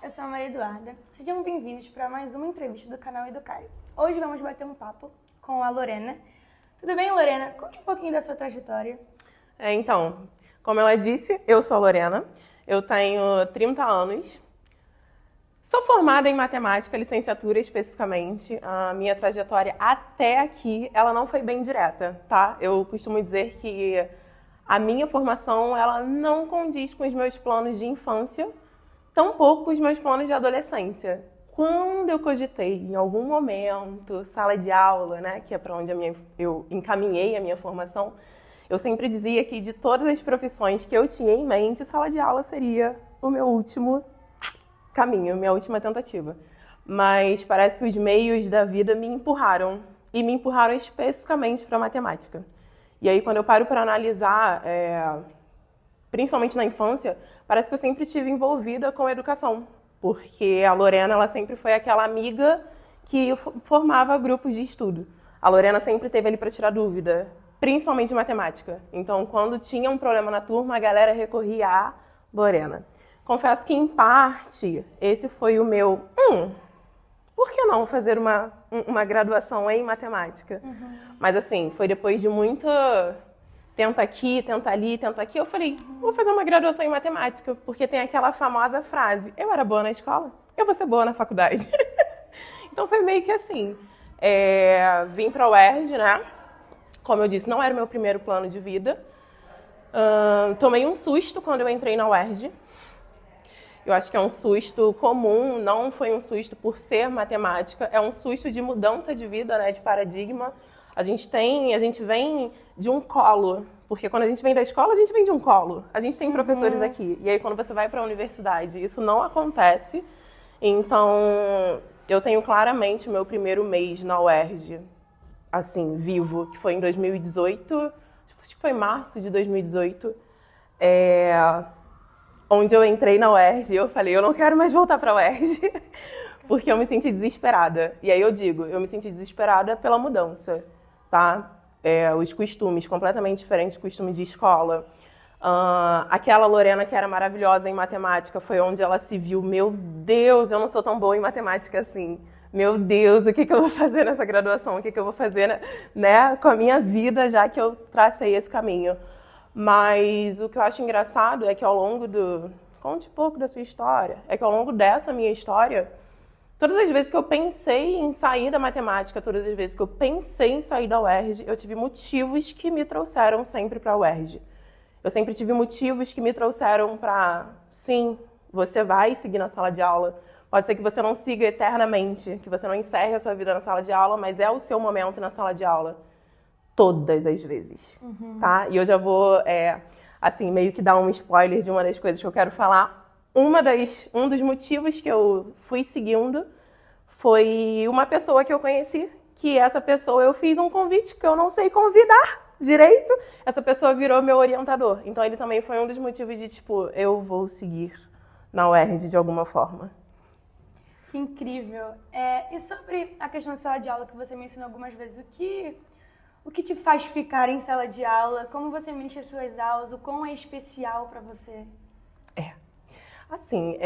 eu sou a Maria Eduarda. Sejam bem-vindos para mais uma entrevista do canal Educare. Hoje vamos bater um papo com a Lorena. Tudo bem, Lorena? Conte um pouquinho da sua trajetória. Então, como ela disse, eu sou a Lorena, eu tenho 30 anos, sou formada em matemática, licenciatura especificamente. A minha trajetória até aqui, ela não foi bem direta, tá? Eu costumo dizer que a minha formação, ela não condiz com os meus planos de infância, tampouco com os meus planos de adolescência. Quando eu cogitei, em algum momento, sala de aula, né, que é para onde eu encaminhei a minha formação, eu sempre dizia que de todas as profissões que eu tinha em mente, sala de aula seria o meu último caminho, minha última tentativa. Mas parece que os meios da vida me empurraram, e me empurraram especificamente para a matemática. E aí, quando eu paro para analisar, principalmente na infância, parece que eu sempre estive envolvida com a educação. Porque a Lorena, ela sempre foi aquela amiga que formava grupos de estudo. A Lorena sempre esteve ali para tirar dúvida, principalmente em matemática. Então, quando tinha um problema na turma, a galera recorria à Lorena. Confesso que, em parte, esse foi o meu... por que não fazer uma graduação em matemática? Mas, assim, foi depois de muito... tenta aqui, tenta ali, tenta aqui. Eu falei, vou fazer uma graduação em matemática, porque tem aquela famosa frase, eu era boa na escola, eu vou ser boa na faculdade. Então foi meio que assim, vim para a UERJ, né? Como eu disse, não era o meu primeiro plano de vida. Tomei um susto quando eu entrei na UERJ. Eu acho que é um susto comum, não foi um susto por ser matemática, é um susto de mudança de vida, né, de paradigma. A gente vem de um colo, porque quando a gente vem da escola, a gente vem de um colo. A gente tem professores aqui. E aí, quando você vai para a universidade, isso não acontece. Então, eu tenho claramente o meu primeiro mês na UERJ, assim, vivo, que foi em 2018, acho que foi março de 2018, onde eu entrei na UERJ e eu falei, eu não quero mais voltar para a UERJ, porque eu me senti desesperada. E aí eu digo, eu me senti desesperada pela mudança. Tá? Os costumes completamente diferentes, costumes de escola. Aquela Lorena que era maravilhosa em matemática foi onde ela se viu, meu Deus, eu não sou tão boa em matemática assim. Meu Deus, o que eu vou fazer nessa graduação? O que eu vou fazer, né, com a minha vida, já que eu tracei esse caminho? Mas o que eu acho engraçado é que ao longo do... Conte um pouco da sua história. É que ao longo dessa minha história... Todas as vezes que eu pensei em sair da matemática, todas as vezes que eu pensei em sair da UERJ, eu tive motivos que me trouxeram sempre para a UERJ. Eu sempre tive motivos que me trouxeram para, sim, você vai seguir na sala de aula. Pode ser que você não siga eternamente, que você não encerre a sua vida na sala de aula, mas é o seu momento na sala de aula. Todas as vezes, tá? E eu já vou, assim, meio que dar um spoiler de uma das coisas que eu quero falar. Um dos motivos que eu fui seguindo foi uma pessoa que eu conheci, que essa pessoa eu fiz um convite que eu não sei convidar direito, essa pessoa virou meu orientador. Então ele também foi um dos motivos de, tipo, eu vou seguir na UERJ de alguma forma. Que incrível. E sobre a questão de sala de aula que você mencionou algumas vezes, o que te faz ficar em sala de aula? Como você ministra as suas aulas? O quão é especial para você? Assim,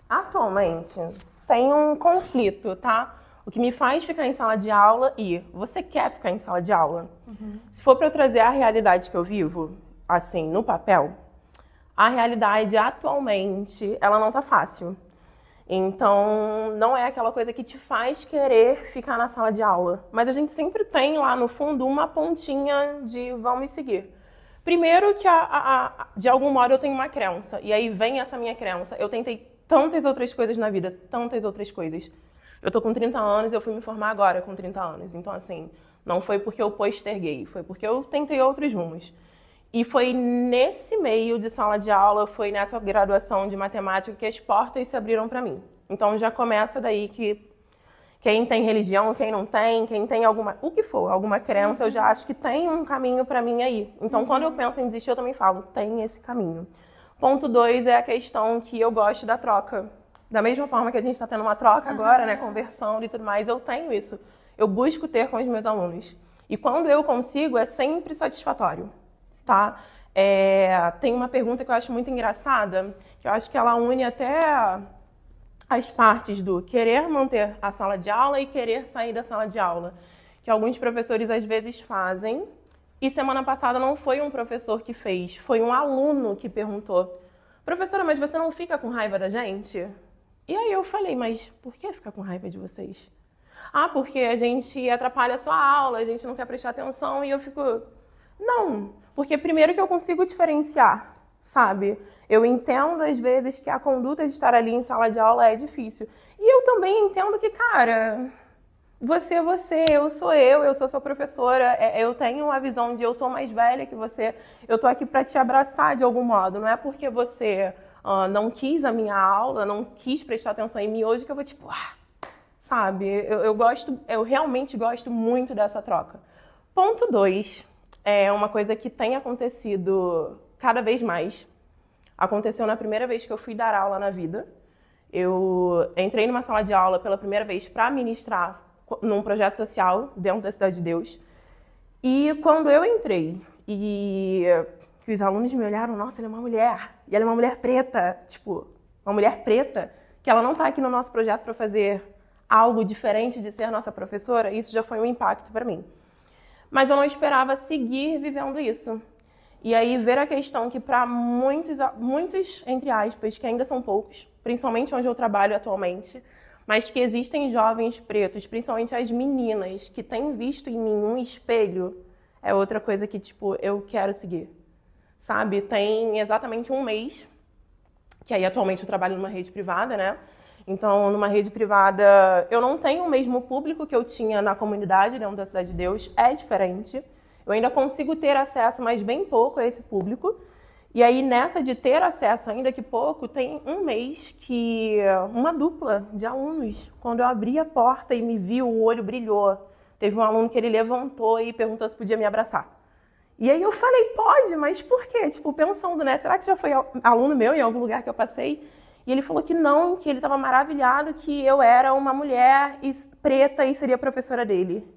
atualmente tem um conflito, tá? O que me faz ficar em sala de aula você quer ficar em sala de aula? Se for para eu trazer a realidade que eu vivo, assim, no papel, a realidade atualmente, ela não tá fácil. Então, não é aquela coisa que te faz querer ficar na sala de aula. Mas a gente sempre tem lá no fundo uma pontinha de vamos seguir. Primeiro que, de algum modo, eu tenho uma crença. E aí vem essa minha crença. Eu tentei tantas outras coisas na vida, tantas outras coisas. Eu tô com 30 anos e eu fui me formar agora com 30 anos. Então, assim, não foi porque eu posterguei, foi porque eu tentei outros rumos. E foi nesse meio de sala de aula, foi nessa graduação de matemática que as portas se abriram para mim. Então, já começa daí que quem tem religião, quem não tem, quem tem alguma crença, eu já acho que tem um caminho para mim aí. Então, quando eu penso em desistir, eu também falo, tem esse caminho. Ponto 2 é a questão que eu gosto da troca. Da mesma forma que a gente está tendo uma troca agora, né, conversando e tudo mais, eu tenho isso. Eu busco ter com os meus alunos. E quando eu consigo, é sempre satisfatório, tá? Tem uma pergunta que eu acho muito engraçada, que eu acho que ela une até as partes do querer manter a sala de aula e querer sair da sala de aula, que alguns professores às vezes fazem. E semana passada não foi um professor que fez, foi um aluno que perguntou: professora, mas você não fica com raiva da gente? E aí eu falei: mas por que ficar com raiva de vocês? Ah, porque a gente atrapalha a sua aula, a gente não quer prestar atenção. E eu fico: não, porque primeiro que eu consigo diferenciar, sabe? Eu entendo às vezes que a conduta de estar ali em sala de aula é difícil. E eu também entendo que, cara, você é você, eu sou sua professora, eu tenho uma visão de eu sou mais velha que você, eu tô aqui para te abraçar de algum modo, não é porque você não quis a minha aula, não quis prestar atenção em mim hoje que eu vou tipo, sabe? Eu realmente gosto muito dessa troca. Ponto 2, é uma coisa que tem acontecido cada vez mais. Aconteceu na primeira vez que eu fui dar aula na vida. Eu entrei numa sala de aula pela primeira vez para ministrar num projeto social dentro da Cidade de Deus. E quando eu entrei e os alunos me olharam: nossa, ela é uma mulher. E ela é uma mulher preta. Tipo, uma mulher preta, que ela não está aqui no nosso projeto para fazer algo diferente de ser nossa professora. Isso já foi um impacto para mim. Mas eu não esperava seguir vivendo isso. E aí ver a questão que para muitos, entre aspas, que ainda são poucos, principalmente onde eu trabalho atualmente, mas que existem jovens pretos, principalmente as meninas, que têm visto em mim um espelho, é outra coisa que, tipo, eu quero seguir, sabe? Tem exatamente um mês, que aí atualmente eu trabalho numa rede privada, né? Então, numa rede privada, eu não tenho o mesmo público que eu tinha na comunidade dentro da Cidade de Deus, é diferente. Eu ainda consigo ter acesso, mas bem pouco a esse público. E aí, nessa de ter acesso, ainda que pouco, tem um mês que uma dupla de alunos, quando eu abri a porta e me viu, o olho brilhou. Teve um aluno que ele levantou e perguntou se podia me abraçar. E aí eu falei: pode, mas por quê? Tipo, pensando, né? Será que já foi aluno meu em algum lugar que eu passei? E ele falou que não, que ele estava maravilhado que eu era uma mulher preta e seria professora dele.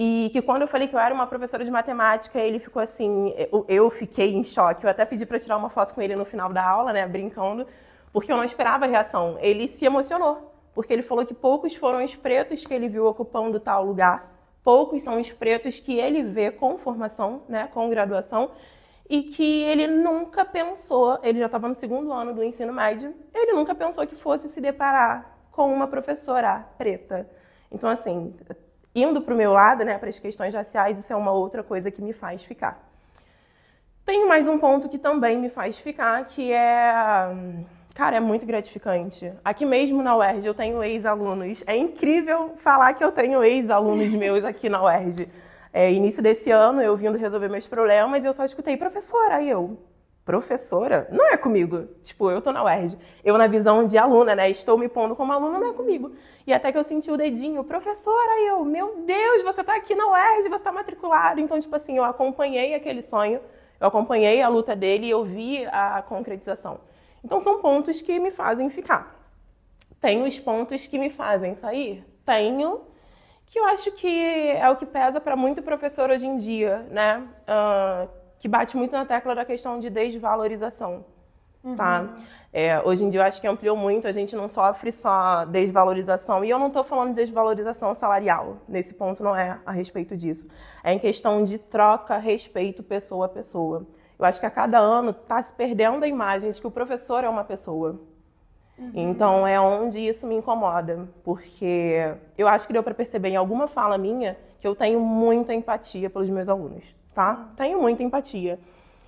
E que quando eu falei que eu era uma professora de matemática, ele ficou assim, eu fiquei em choque. Eu até pedi para tirar uma foto com ele no final da aula, né, brincando, porque eu não esperava a reação. Ele se emocionou, porque ele falou que poucos foram os pretos que ele viu ocupando tal lugar, poucos são os pretos que ele vê com formação, né, com graduação, e que ele nunca pensou, ele já estava no 2º ano do ensino médio, ele nunca pensou que fosse se deparar com uma professora preta. Então, assim, indo para o meu lado, né, para as questões raciais, isso é uma outra coisa que me faz ficar. Tem mais um ponto que também me faz ficar, que cara, é muito gratificante. Aqui mesmo na UERJ eu tenho ex-alunos. É incrível falar que eu tenho ex-alunos meus aqui na UERJ. Início desse ano, eu vindo resolver meus problemas e eu só escutei: professora. Aí eu: professora? Não é comigo. Tipo, eu tô na UERJ. Eu, na visão de aluna, né? Estou me pondo como aluna, não é comigo. E até que eu senti o dedinho: professora. Aí eu: meu Deus, você tá aqui na UERJ, você tá matriculado. Então, tipo assim, eu acompanhei aquele sonho, eu acompanhei a luta dele e eu vi a concretização. Então, são pontos que me fazem ficar. Tem os pontos que me fazem sair? Tenho, que eu acho que é o que pesa para muito professor hoje em dia, né? Que bate muito na tecla da questão de desvalorização, tá? Hoje em dia eu acho que ampliou muito, a gente não sofre só desvalorização, e eu não estou falando de desvalorização salarial, nesse ponto não é a respeito disso. É em questão de troca, respeito, pessoa a pessoa. Eu acho que a cada ano está se perdendo a imagem de que o professor é uma pessoa. Então, é onde isso me incomoda, porque eu acho que deu para perceber em alguma fala minha que eu tenho muita empatia pelos meus alunos, tá? Tenho muita empatia.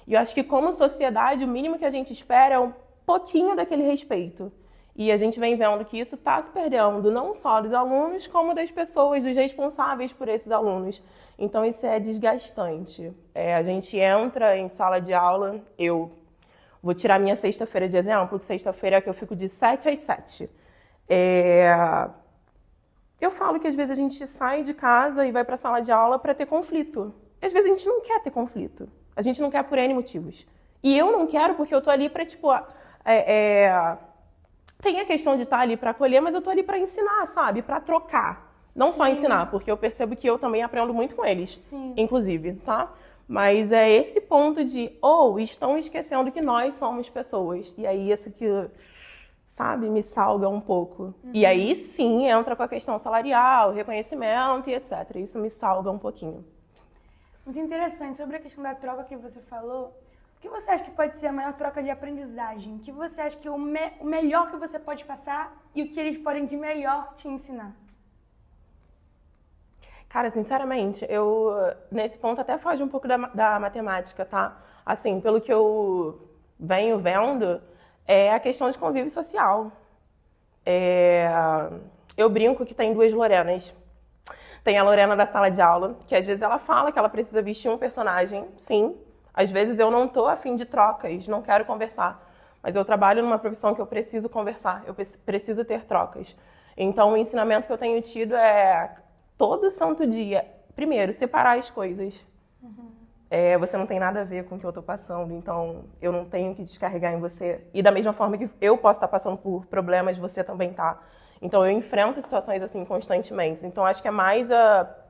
E eu acho que, como sociedade, o mínimo que a gente espera é um pouquinho daquele respeito. E a gente vem vendo que isso está se perdendo, não só dos alunos, como das pessoas, dos responsáveis por esses alunos. Então, isso é desgastante. A gente entra em sala de aula, vou tirar minha sexta-feira de exemplo, que sexta-feira é que eu fico de 7 às 7. Eu falo que às vezes a gente sai de casa e vai para a sala de aula para ter conflito. Às vezes a gente não quer ter conflito. A gente não quer por N motivos. E eu não quero porque eu tô ali para, tipo... Tem a questão de estar ali para acolher, mas eu tô ali para ensinar, sabe? Para trocar. Não só ensinar, porque eu percebo que eu também aprendo muito com eles, inclusive, tá? Mas é esse ponto de, estão esquecendo que nós somos pessoas. E aí isso que, sabe, me salga um pouco. E aí sim entra com a questão salarial, reconhecimento e etc. Isso me salga um pouquinho. Muito interessante. Sobre a questão da troca que você falou, o que você acha que pode ser a maior troca de aprendizagem? O que você acha que é o melhor que você pode passar e o que eles podem de melhor te ensinar? Cara, sinceramente, eu, nesse ponto, até foge um pouco da matemática, tá? Assim, pelo que eu venho vendo, é a questão de convívio social. Eu brinco que tem duas Lorenas. Tem a Lorena da sala de aula, que às vezes ela fala que ela precisa vestir um personagem, sim. Às vezes eu não tô a fim de trocas, não quero conversar. Mas eu trabalho numa profissão que eu preciso conversar, eu preciso ter trocas. Então, o ensinamento que eu tenho tido é... todo santo dia, primeiro, separar as coisas. Você não tem nada a ver com o que eu estou passando, então eu não tenho que descarregar em você. E da mesma forma que eu posso estar passando por problemas, você também tá. Então eu enfrento situações assim constantemente. Então acho que é mais,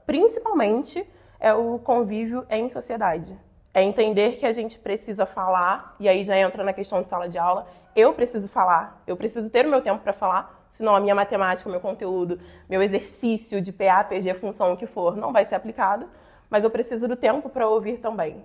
principalmente, é o convívio em sociedade. É entender que a gente precisa falar, e aí já entra na questão de sala de aula, eu preciso falar, eu preciso ter o meu tempo para falar, senão a minha matemática, o meu conteúdo, meu exercício de PA, PG, função, o que for, não vai ser aplicado, mas eu preciso do tempo para ouvir também.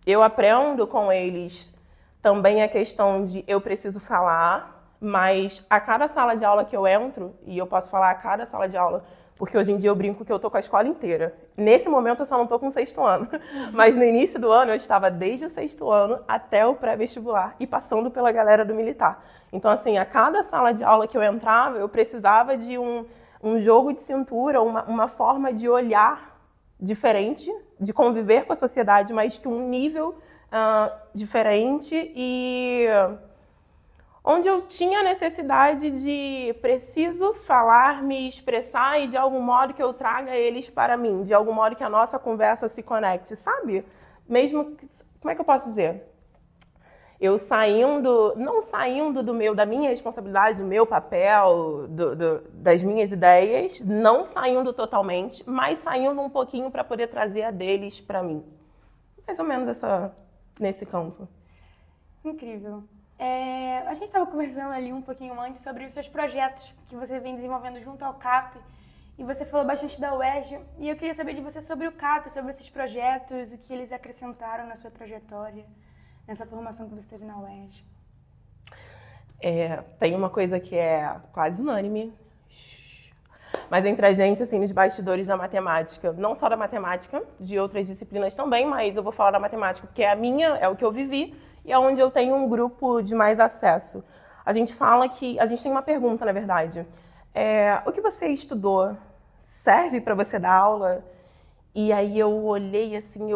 Eu aprendo com eles também a questão de eu preciso falar, mas a cada sala de aula que eu entro, e eu posso falar a cada sala de aula, porque hoje em dia eu brinco que eu tô com a escola inteira. Nesse momento eu só não tô com o 6º ano, mas no início do ano eu estava desde o 6º ano até o pré-vestibular e passando pela galera do militar. Então assim, a cada sala de aula que eu entrava, eu precisava de um jogo de cintura, uma forma de olhar diferente, de conviver com a sociedade, mas que um nível diferente e... onde eu tinha a necessidade de preciso falar, me expressar e de algum modo que eu traga eles para mim, de algum modo que a nossa conversa se conecte, sabe? Mesmo, como é que eu posso dizer? Eu não saindo da minha responsabilidade, do meu papel, das minhas ideias, não saindo totalmente, mas saindo um pouquinho para poder trazer a deles para mim. Mais ou menos nesse campo. Incrível. A gente estava conversando ali um pouquinho antes sobre os seus projetos que você vem desenvolvendo junto ao CAP e você falou bastante da UERJ e eu queria saber de você sobre o CAP, sobre esses projetos, o que eles acrescentaram na sua trajetória, nessa formação que você teve na UERJ. Tem uma coisa que é quase unânime, mas entre a gente, assim, nos bastidores da matemática, não só da matemática, de outras disciplinas também, mas eu vou falar da matemática porque é a minha, é o que eu vivi, e é onde eu tenho um grupo de mais acesso. A gente fala que... A gente tem uma pergunta, na verdade. O que você estudou serve para você dar aula? E aí eu olhei assim,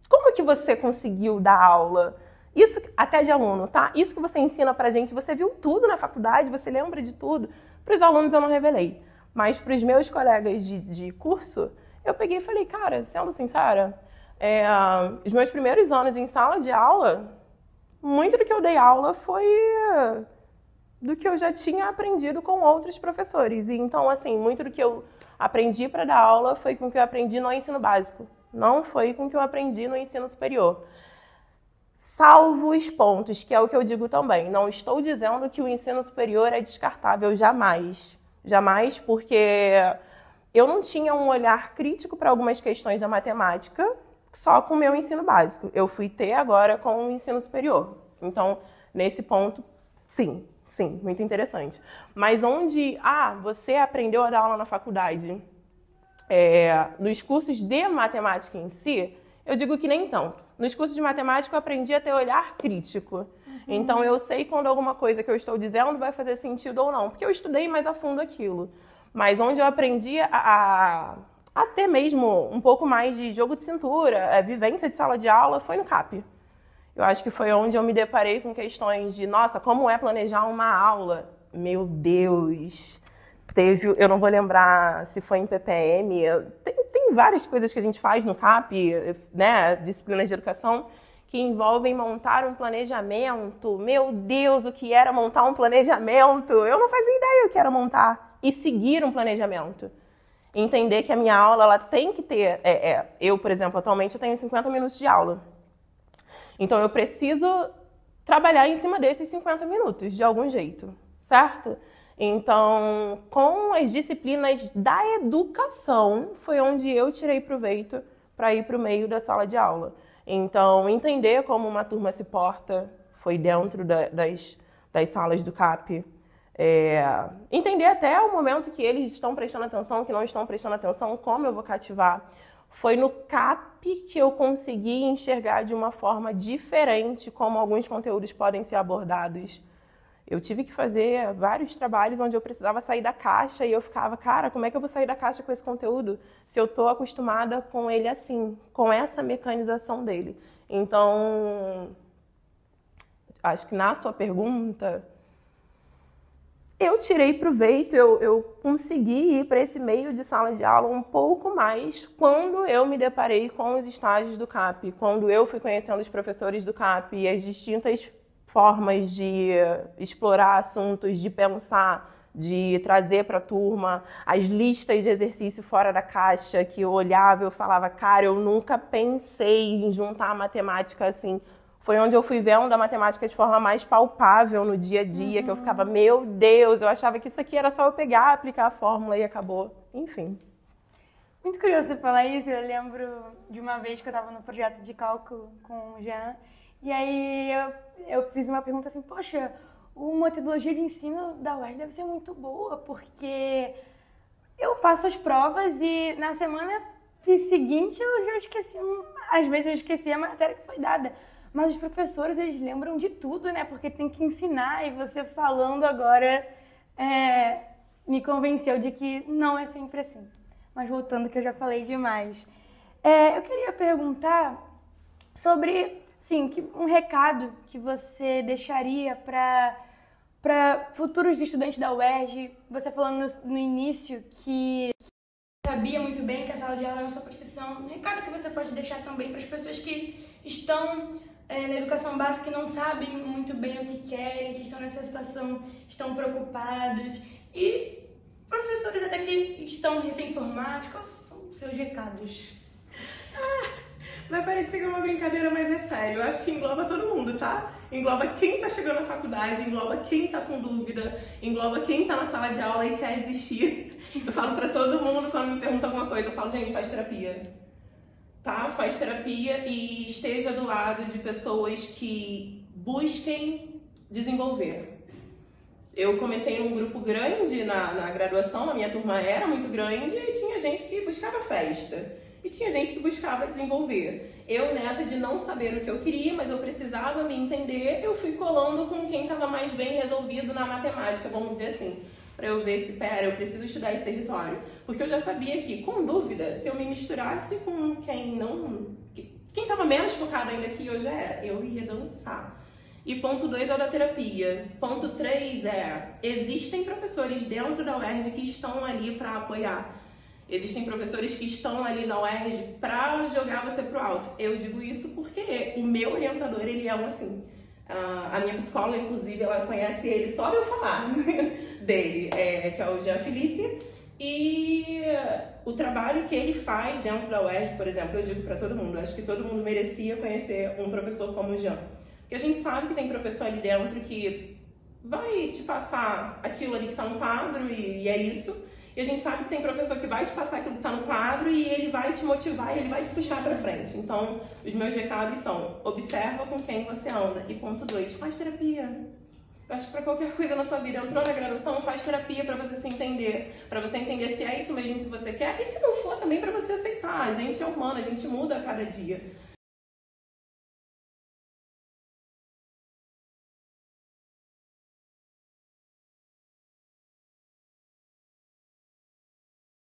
como que você conseguiu dar aula? Isso até de aluno, tá? Isso que você ensina pra gente, você viu tudo na faculdade, você lembra de tudo. Para os alunos eu não revelei. Mas para os meus colegas de curso, eu peguei e falei, cara, sendo sincera... os meus primeiros anos em sala de aula, muito do que eu dei aula foi do que eu já tinha aprendido com outros professores. E, então, assim, muito do que eu aprendi para dar aula foi com o que eu aprendi no ensino básico. Não foi com o que eu aprendi no ensino superior. Salvo os pontos, que é o que eu digo também. Não estou dizendo que o ensino superior é descartável, jamais. Jamais, porque eu não tinha um olhar crítico para algumas questões da matemática, só com o meu ensino básico. Eu fui ter agora com o ensino superior. Então, nesse ponto, sim, muito interessante. Mas onde, você aprendeu a dar aula na faculdade, nos cursos de matemática em si, eu digo que nem tanto. Nos cursos de matemática eu aprendi a ter olhar crítico. Então, eu sei quando alguma coisa que eu estou dizendo vai fazer sentido ou não, porque eu estudei mais a fundo aquilo. Mas onde eu aprendi a ter mesmo um pouco mais de jogo de cintura, vivência de sala de aula, foi no CAP. Eu acho que foi onde eu me deparei com questões de, nossa, como é planejar uma aula? Meu Deus! Eu não vou lembrar se foi em PPM, tem várias coisas que a gente faz no CAP, né, disciplinas de educação, que envolvem montar um planejamento. Meu Deus, o que era montar um planejamento? Eu não fazia ideia o que era montar e seguir um planejamento. Entender que a minha aula, ela tem que ter... eu, por exemplo, atualmente eu tenho 50 minutos de aula. Então, eu preciso trabalhar em cima desses 50 minutos, de algum jeito, certo? Então, com as disciplinas da educação, foi onde eu tirei proveito para ir para o meio da sala de aula. Então, entender como uma turma se porta foi dentro das salas do CAP. Entender até o momento que eles estão prestando atenção, que não estão prestando atenção, como eu vou cativar. Foi no CAP que eu consegui enxergar de uma forma diferente como alguns conteúdos podem ser abordados. Eu tive que fazer vários trabalhos onde eu precisava sair da caixa e eu ficava, cara, como é que eu vou sair da caixa com esse conteúdo se eu estou acostumada com ele assim, com essa mecanização dele? Então, acho que na sua pergunta, eu tirei proveito, eu consegui ir para esse meio de sala de aula um pouco mais quando eu me deparei com os estágios do CAP, quando eu fui conhecendo os professores do CAP e as distintas formas de explorar assuntos, de pensar, de trazer para a turma, as listas de exercício fora da caixa, que eu olhava e eu falava, cara, eu nunca pensei em juntar a matemática assim. Foi onde eu fui vendo a matemática de forma mais palpável no dia a dia, que eu ficava, meu Deus, eu achava que isso aqui era só eu pegar, aplicar a fórmula e acabou. Enfim. Muito curioso você falar isso. Eu lembro de uma vez que eu estava no projeto de cálculo com o Jean, e aí eu fiz uma pergunta assim, poxa, uma metodologia de ensino da UERJ deve ser muito boa, porque eu faço as provas e na semana seguinte eu já esqueci, às vezes eu esqueci a matéria que foi dada. Mas os professores, eles lembram de tudo, né? Porque tem que ensinar, e você falando agora me convenceu de que não é sempre assim. Mas voltando, que eu já falei demais. Eu queria perguntar sobre, assim, um recado que você deixaria para futuros estudantes da UERJ. Você falando no início que sabia muito bem que a sala de aula é a sua profissão. Um recado que você pode deixar também para as pessoas que estão na educação básica e não sabem muito bem o que querem, que estão nessa situação, estão preocupados. E professores até que estão recém-formados, quais são os seus recados? Vai parecer que é uma brincadeira, mas é sério. Eu acho que engloba todo mundo, tá? Engloba quem tá chegando na faculdade, engloba quem tá com dúvida, engloba quem tá na sala de aula e quer desistir. Eu falo pra todo mundo quando me pergunta alguma coisa, eu falo, gente, faz terapia. Tá? Faz terapia e esteja do lado de pessoas que busquem desenvolver. Eu comecei num grupo grande na graduação, a minha turma era muito grande e tinha gente que buscava festa. E tinha gente que buscava desenvolver. Eu, nessa de não saber o que eu queria, mas eu precisava me entender, eu fui colando com quem estava mais bem resolvido na matemática, vamos dizer assim. Para eu ver se, pera, eu preciso estudar esse território. Porque eu já sabia que, com dúvida, se eu me misturasse com quem estava menos focado ainda que eu já era, eu ia dançar. E ponto 2 é o da terapia. Ponto 3 existem professores dentro da UERJ que estão ali para apoiar. Existem professores que estão ali na UERJ para jogar você pro alto. Eu digo isso porque o meu orientador, ele é um assim. A minha psicóloga, inclusive, ela conhece ele só de eu falar dele, que é o Jean Felipe. E o trabalho que ele faz dentro da UERJ, por exemplo, eu digo para todo mundo, acho que todo mundo merecia conhecer um professor como o Jean. Porque a gente sabe que tem professor ali dentro que vai te passar aquilo ali que está no quadro e é isso. E a gente sabe que tem professor que vai te passar aquilo que está no quadro e ele vai te motivar e ele vai te puxar para frente. Então, os meus recados são: observa com quem você anda. E ponto 2, faz terapia. Eu acho que para qualquer coisa na sua vida, entrou na graduação, faz terapia para você se entender. Para você entender se é isso mesmo que você quer. E se não for, também para você aceitar. A gente é humano, a gente muda a cada dia.